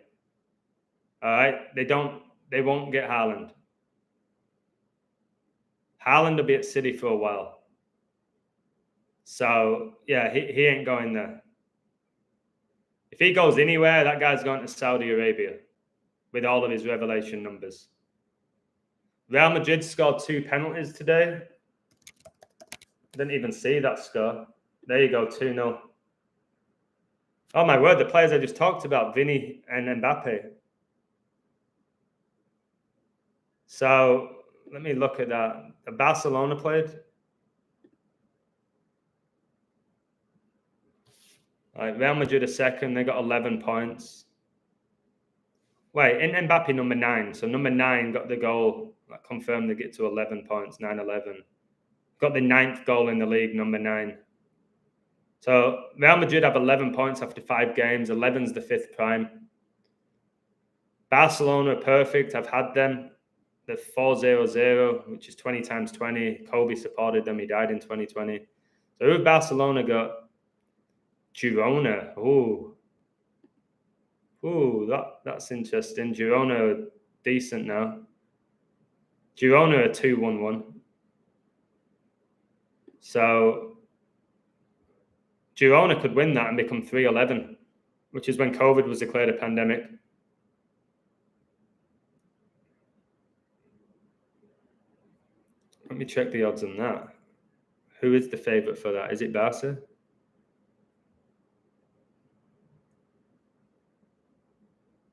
All right? They won't get Haaland. Haaland will be at City for a while. So, yeah, he ain't going there. If he goes anywhere, that guy's going to Saudi Arabia with all of his revelation numbers. Real Madrid scored 2 penalties today. I didn't even see that score. There you go, 2-0. Oh, my word, the players I just talked about, Vinny and Mbappe. So, let me look at that. Barcelona played. All right, Real Madrid are second. They got 11 points. Wait, in Mbappe, number 9. So, number 9 got the goal That confirmed they get to 11 points, 9-11. Got the 9th goal in the league, number 9. So Real Madrid have 11 points after 5 games. 11's the 5th prime. Barcelona are perfect. I've had them. The 4-0-0, which is 20 times 20. Kobe supported them. He died in 2020. So who Barcelona got? Girona. That's interesting. Girona are decent now. Girona are 2-1-1. So Girona could win that and become 3-11, which is when COVID was declared a pandemic. Let me check the odds on that. Who is the favourite for that? Is it Barca?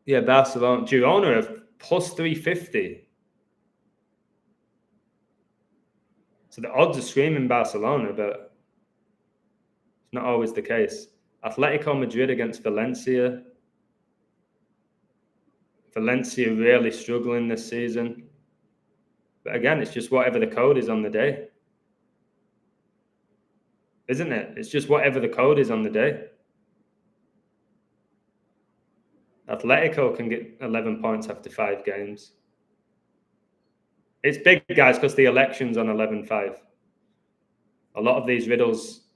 Yeah, Barcelona. Girona are plus 350. So the odds are screaming Barcelona, but it's not always the case. Atletico Madrid against Valencia. Valencia really struggling this season. But again, it's just whatever the code is on the day. Isn't it? It's just whatever the code is on the day. Atletico can get 11 points after 5 games. It's big, guys, because the election's on 11-5. A lot of these riddles.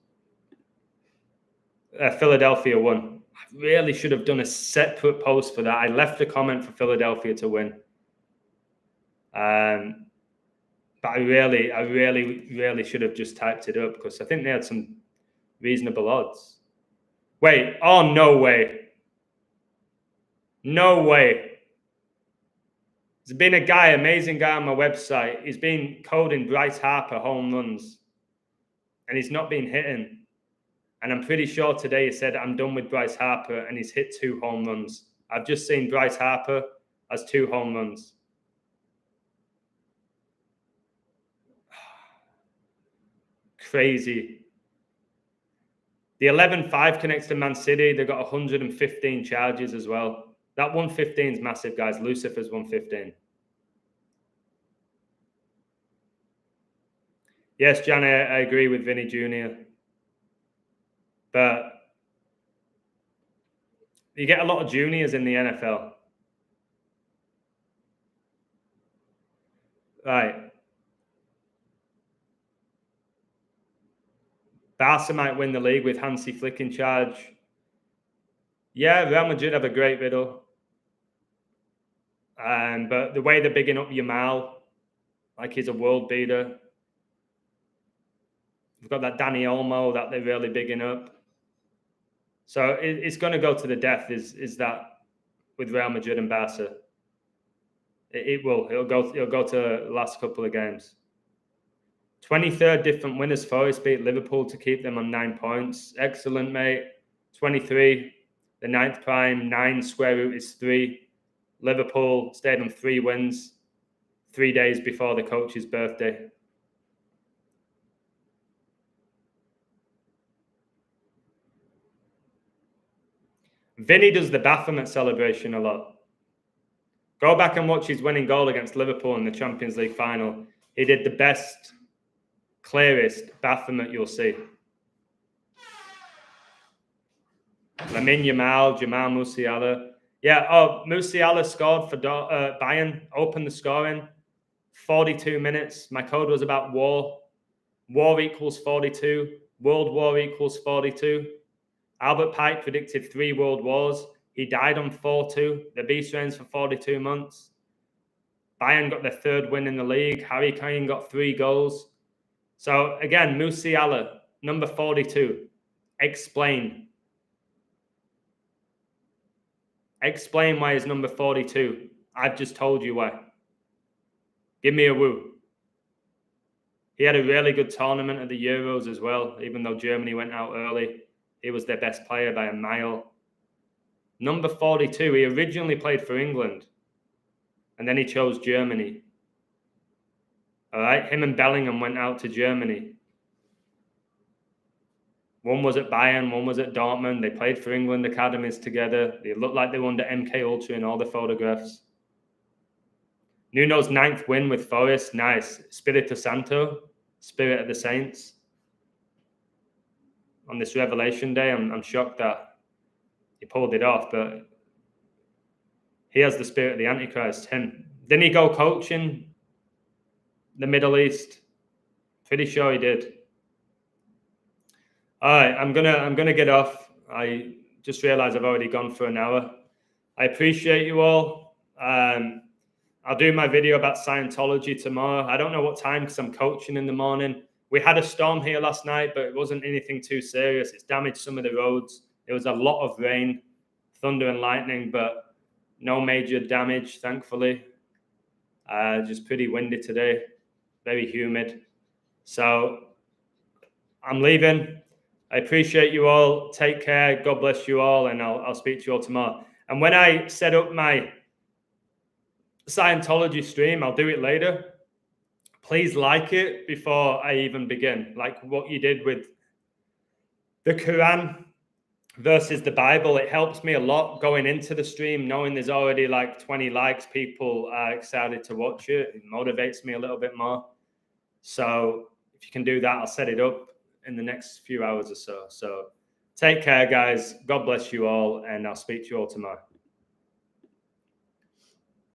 Philadelphia won. I really should have done a separate post for that. I left a comment for Philadelphia to win. But I really should have just typed it up because I think they had some reasonable odds. Wait, oh, no way. No way. There's been a guy, amazing guy on my website. He's been coding Bryce Harper home runs and he's not been hitting. And I'm pretty sure today he said, I'm done with Bryce Harper, and he's hit 2 home runs. I've just seen Bryce Harper has 2 home runs. Crazy. The 11-5 connects to Man City. They've got 115 charges as well. That 115 is massive, guys. LUCIFER's 115. Yes, Jan, I agree with Vinny Jr. But you get a lot of juniors in the NFL. Right. Barca might win the league with Hansi Flick in charge. Yeah, Real Madrid have a great riddle. But the way they're bigging up Yamal, like he's a world beater. We've got that Danny Olmo that they're really bigging up. So it's going to go to the death, is that with Real Madrid and Barca. It will. It'll go to the last couple of games. 23rd different winners. Forest beat Liverpool to keep them on 9 points. Excellent, mate. 23, the 9th prime, 9 square root is 3. Liverpool stayed on 3 wins 3 days before the coach's birthday. Vinny does the Baphomet celebration a lot. Go back and watch his winning goal against Liverpool in the Champions League final. He did the best, clearest Baphomet you'll see. Lamine Yamal, Jamal Musiala. Yeah, Musiala scored for Bayern, opened the scoring. 42 minutes. My code was about war. War equals 42. World War equals 42. Albert Pike predicted 3 world wars. He died on 4-2. The beast reigns for 42 months. Bayern got their 3rd win in the league. Harry Kane got 3 goals. So again, Musiala, number 42. Explain. Explain why he's number 42. I've just told you why. Give me a woo. He had a really good tournament at the Euros as well, even though Germany went out early. He was their best player by a mile. Number 42, he originally played for England. And then he chose Germany. All right, him and Bellingham went out to Germany. One was at Bayern, one was at Dortmund. They played for England academies together. They looked like they were under MK Ultra in all the photographs. Nuno's 9th win with Forest. Nice. Spirito Santo, Spirit of the Saints. On this Revelation Day, I'm shocked that he pulled it off, but he has the spirit of the Antichrist. Him. Didn't he go coaching the Middle East? Pretty sure he did. All right, I'm gonna get off. I just realized I've already gone for an hour. I appreciate you all. I'll do my video about Scientology tomorrow. I don't know what time because I'm coaching in the morning. We had a storm here last night, but it wasn't anything too serious. It's damaged some of the roads. There was a lot of rain, thunder and lightning, but no major damage, thankfully. Just pretty windy today, very humid. So I'm leaving. I appreciate you all. Take care. God bless you all, and I'll speak to you all tomorrow. And when I set up my Scientology stream, I'll do it later. Please like it before I even begin, like what you did with the Quran versus the Bible. It helps me a lot going into the stream, knowing there's already like 20 likes. People are excited to watch it. It motivates me a little bit more. So if you can do that, I'll set it up in the next few hours or so. So take care, guys. God bless you all, and I'll speak to you all tomorrow.